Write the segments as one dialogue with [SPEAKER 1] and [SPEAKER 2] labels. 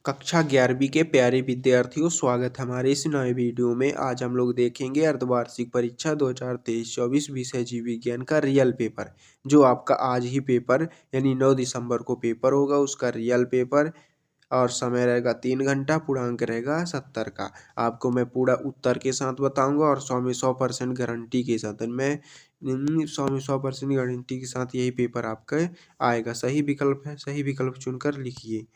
[SPEAKER 1] कक्षा 11वीं के प्यारे विद्यार्थियों, स्वागत है हमारे इस नए वीडियो में। आज हम लोग देखेंगे अर्धवार्षिक परीक्षा 2023-24 विषय जीव विज्ञान का रियल पेपर, जो आपका आज ही पेपर यानी 9 दिसंबर को पेपर होगा। उसका रियल पेपर और समय रहेगा 3 घंटा, पूर्णांक रहेगा 70 का। आपको मैं पूरा उत्तर के साथ बताऊंगा और 100 में 100% गारंटी के साथ। मैं 100 में 100% गारंटी के साथ यही पेपर आपका आएगा। सही विकल्प है, सही विकल्प चुनकर लिखिए।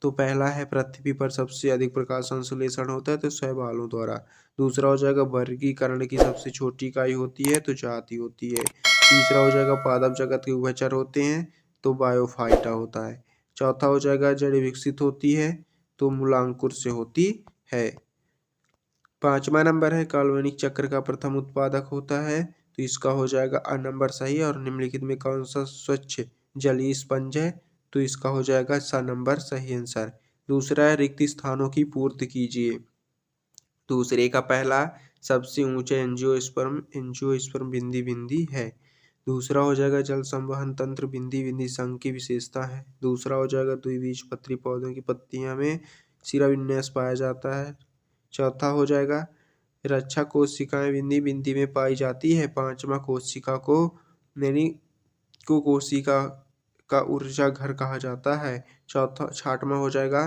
[SPEAKER 1] तो पहला है पृथ्वी पर सबसे अधिक प्रकाश संश्लेषण होता है तो शैवालों द्वारा। दूसरा हो जाएगा वर्गीकरण की सबसे छोटी इकाई होती है तो जाति होती है। तीसरा हो जाएगा पादप जगत के उभयचर होते हैं तो बायोफाइटा होता है। चौथा हो जाएगा जड़ विकसित होती है तो मूलांकुर से होती है। पांचवा नंबर है कार्बनिक चक्र का प्रथम उत्पादक होता है तो इसका हो जाएगा अ नंबर सही। और निम्नलिखित में कौन सा स्वच्छ जलीय स्पंज है तो इसका हो जाएगा स नंबर सही आंसर। दूसरा है रिक्त स्थानों की पूर्ति कीजिए। दूसरे का पहला सबसे ऊंचे एंजियोस्पर्म बिंदी बिंदी है। दूसरा हो जाएगा जल संवहन तंत्र बिंदी बिंदी संघ की विशेषता है। दूसरा हो जाएगा द्विबीजपत्री पौधों की पत्तियां में शिराविन्यास पाया जाता है। चौथा हो जाएगा रक्षा कोशिकाएं बिंदी बिंदी में पाई जाती है। पांचवा कोशिका को कोशिका का ऊर्जा घर कहा जाता है। छठवां हो जाएगा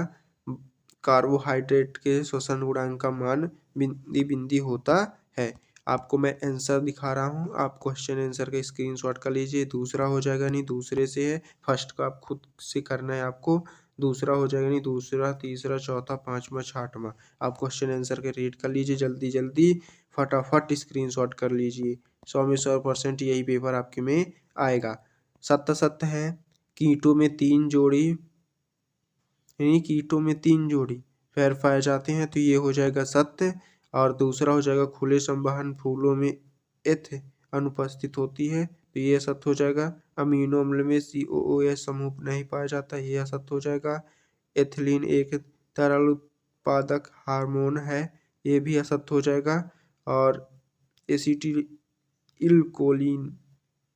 [SPEAKER 1] कार्बोहाइड्रेट के श्वसन गुणांक का मान बिंदी बिंदी होता है। आपको मैं आंसर दिखा रहा हूँ, आप क्वेश्चन आंसर का स्क्रीनशॉट कर लीजिए। दूसरा हो जाएगा नहीं, दूसरे से है, फर्स्ट का आप खुद से करना है आपको। दूसरा हो जाएगा नहीं, दूसरा, तीसरा, चौथा, पांचवा, छठवां। आप क्वेश्चन आंसर के रीड कर लीजिए, जल्दी जल्दी फटाफट स्क्रीनशॉट कर लीजिए। 100 में 100% यही पेपर आपके में आएगा। सत्य है कीटों में तीन जोड़ी पैर पाए जाते हैं तो ये हो जाएगा सत्य। और दूसरा हो जाएगा खुले संवहन फूलों में एथ अनुपस्थित होती है तो ये असत्य हो जाएगा। अमीनो अम्ल में COOH समूह नहीं पाया जाता, ये असत्य हो जाएगा। एथिलीन एक तरल उत्पादक हार्मोन है, ये भी असत्य हो जाएगा। और एसिटिल कोलिन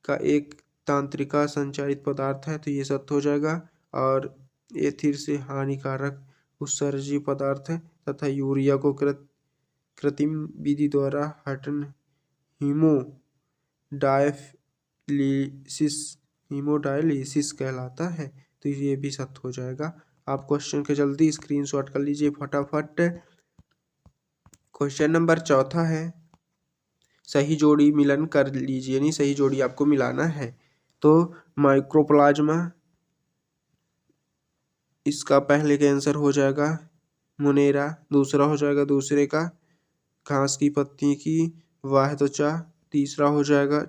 [SPEAKER 1] का एक तंत्रिका संचारित पदार्थ है तो ये सत्य हो जाएगा। और एथिर से हानिकारक उत्सर्जी पदार्थ है तथा यूरिया को कृत्रिम विधि द्वारा हटन हीमोडायलिसिस कहलाता है तो ये भी सत्य हो जाएगा। आप क्वेश्चन के जल्दी स्क्रीनशॉट कर लीजिए फटाफट। क्वेश्चन नंबर चौथा है सही जोड़ी मिलन कर लीजिए, नहीं सही जोड़ी आपको मिलाना है। तो माइक्रोप्लाज्मा, इसका पहले का आंसर हो जाएगा मुनेरा। दूसरा हो जाएगा दूसरे का घास की पत्ती की वाह त्वचा। तीसरा हो जाएगा,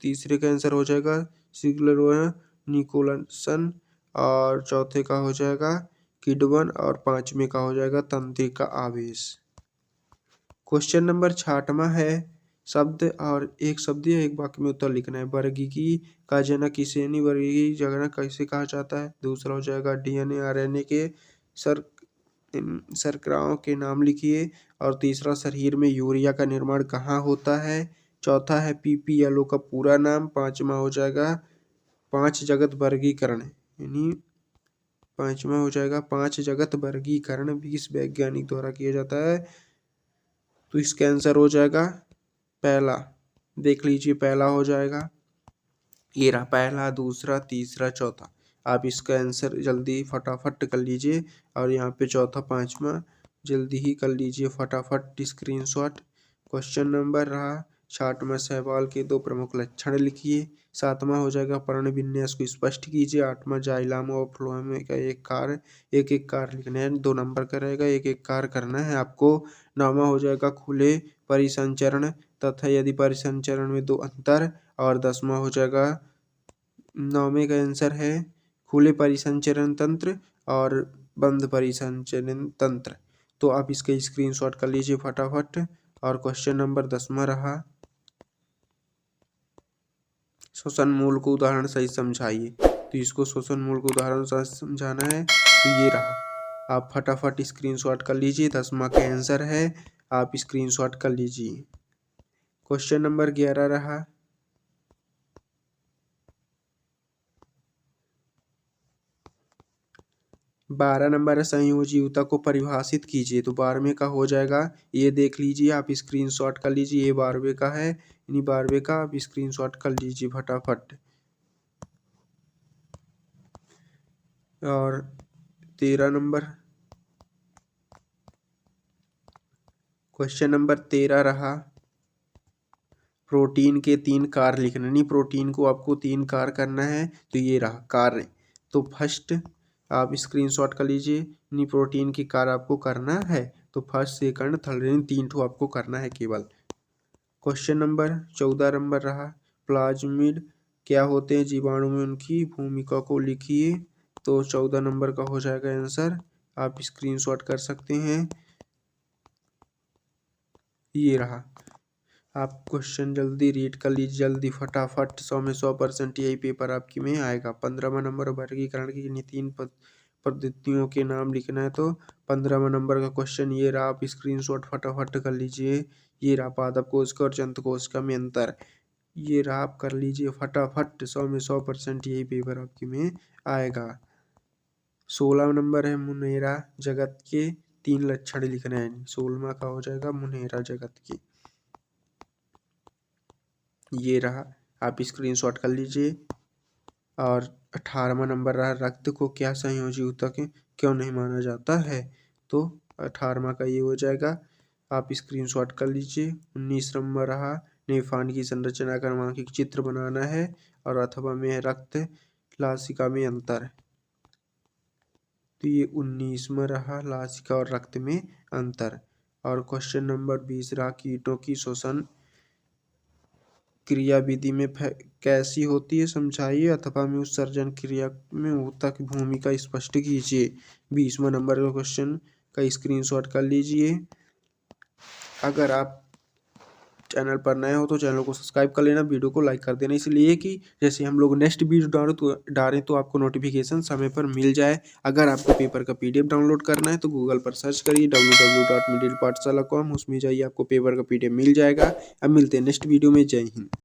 [SPEAKER 1] तीसरे का आंसर हो जाएगा सिग्लेरोया निकोलसन। और चौथे का हो जाएगा किडवन। और पांचवें का हो जाएगा तंत्रिका आवेश। क्वेश्चन नंबर 6वां है शब्द और एक शब्द या एक वाक्य में उत्तर लिखना है। वर्गीकी का जनक किसे, यानी वर्गीकी जनक कैसे कहा जाता है। दूसरा हो जाएगा DNA RNA के शर्कराओं के नाम लिखिए। और तीसरा शरीर में यूरिया का निर्माण कहाँ होता है। चौथा है PPLO का पूरा नाम। पांचवा हो जाएगा पांच जगत वर्गीकरण, यानी पांचवा हो जाएगा पांच जगत वर्गीकरण 20 वैज्ञानिक द्वारा किया जाता है तो इसका आंसर हो जाएगा पहला। देख लीजिए, पहला हो जाएगा ये रहा पहला, दूसरा, तीसरा, चौथा। आप इसका आंसर जल्दी फटाफट कर लीजिए। और यहाँ पे चौथा पांचवा जल्दी ही कर लीजिए फटाफट स्क्रीनशॉट। क्वेश्चन नंबर रहा 6वां शैवाल के दो प्रमुख लक्षण लिखिए। 7वां हो जाएगा पर्ण विन्यास को स्पष्ट कीजिए। 8वां जाइलम और फ्लोएम का एक कार्य लिखना है, 2 नंबर का रहेगा, एक कार्य करना है आपको। 9वां हो जाएगा खुले परिसंचरण तथा यदि परिसंचरण में 2 अंतर। और 10वां हो जाएगा 9वें का आंसर है खुले परिसंचरण तंत्र और बंद परिसंचरण तंत्र। तो आप इसके स्क्रीनशॉट कर लीजिए फटाफट। और क्वेश्चन नंबर 10वां रहा श्वसन मूल को उदाहरण सही समझाइए। तो इसको श्वसन मूल को उदाहरण सही समझाना है तो ये रहा, आप फटाफट स्क्रीनशॉट कर लीजिए। 10वां का आंसर है, आप स्क्रीनशॉट कर लीजिए। क्वेश्चन नंबर 11 रहा 12 नंबर है संयोजी ऊतक को परिभाषित कीजिए। तो 12वें का हो जाएगा, ये देख लीजिए, आप स्क्रीनशॉट कर लीजिए। ये 12वें का है, यानी 12वें का आप स्क्रीनशॉट कर लीजिए फटाफट। और 13 नंबर, क्वेश्चन नंबर 13 रहा, प्रोटीन के 3 कार्य लिखना। नहीं, प्रोटीन को आपको 3 कार्य करना है, तो ये रहा कार्य। तो फर्स्ट आप स्क्रीनशॉट कर लीजिए, नहीं प्रोटीन की कार्य आपको करना है, तो फर्स्ट सेकंड थर्ड, 3 ठो आपको करना है केवल। क्वेश्चन नंबर 14 नंबर रहा, प्लाज्मिड क्या होते हैं, जीवाणु में उनकी भूमिका को लिखिए। तो 14 नंबर का हो जाएगा आंसर, आप स्क्रीनशॉट कर सकते हैं, ये रहा। आप क्वेश्चन जल्दी रीड कर लीजिए, जल्दी फटाफट, 100 में 100% यही पेपर आपकी में आएगा। 15वां नंबर, वर्गीकरण की 3 पद्धतियों के नाम लिखना है। तो 15वां नंबर का क्वेश्चन ये रहा, आप स्क्रीनशॉट फटाफट कर लीजिए। ये रहा, पादप कोशिका और जंतु कोशिका में अंतर, ये रहा, आप कर लीजिए फटाफट, 100 में 100% यही पेपर आपकी में आएगा। 16 नंबर है, मुनेरा जगत के 3 लक्षण लिखना है। 16वां का हो जाएगा मुनेरा जगत के, ये रहा, आप स्क्रीनशॉट कर लीजिए। और 18वां नंबर रहा, रक्त को क्या संयोजी ऊतक क्यों नहीं माना जाता है। तो 18वां का ये हो जाएगा, आप स्क्रीनशॉट कर लीजिए। 19 नंबर रहा, नेफान की संरचना क्रमांकित चित्र बनाना है, और अथवा में रक्त लासिका में अंतर। तो ये 19वां रहा, लासिका और रक्त में अंतर। और क्वेश्चन नंबर 20 रहा, कीटों की श्वसन क्रिया विधि में कैसी होती है समझाइए, अथवा में उत्सर्जन क्रिया में ऊतक की भूमिका स्पष्ट कीजिए। 20वां नंबर का क्वेश्चन का स्क्रीनशॉट कर लीजिए। अगर आप चैनल पर नए हो तो चैनल को सब्सक्राइब कर लेना, वीडियो को लाइक कर देना, इसलिए कि जैसे हम लोग नेक्स्ट वीडियो डालें तो आपको नोटिफिकेशन समय पर मिल जाए। अगर आपको पेपर का PDF डाउनलोड करना है तो गूगल पर सर्च करिए www.middlepathshala.com, उसमें जाइए, आपको पेपर का PDF मिल जाएगा। अब मिलते हैं नेक्स्ट वीडियो में, जय हिंद।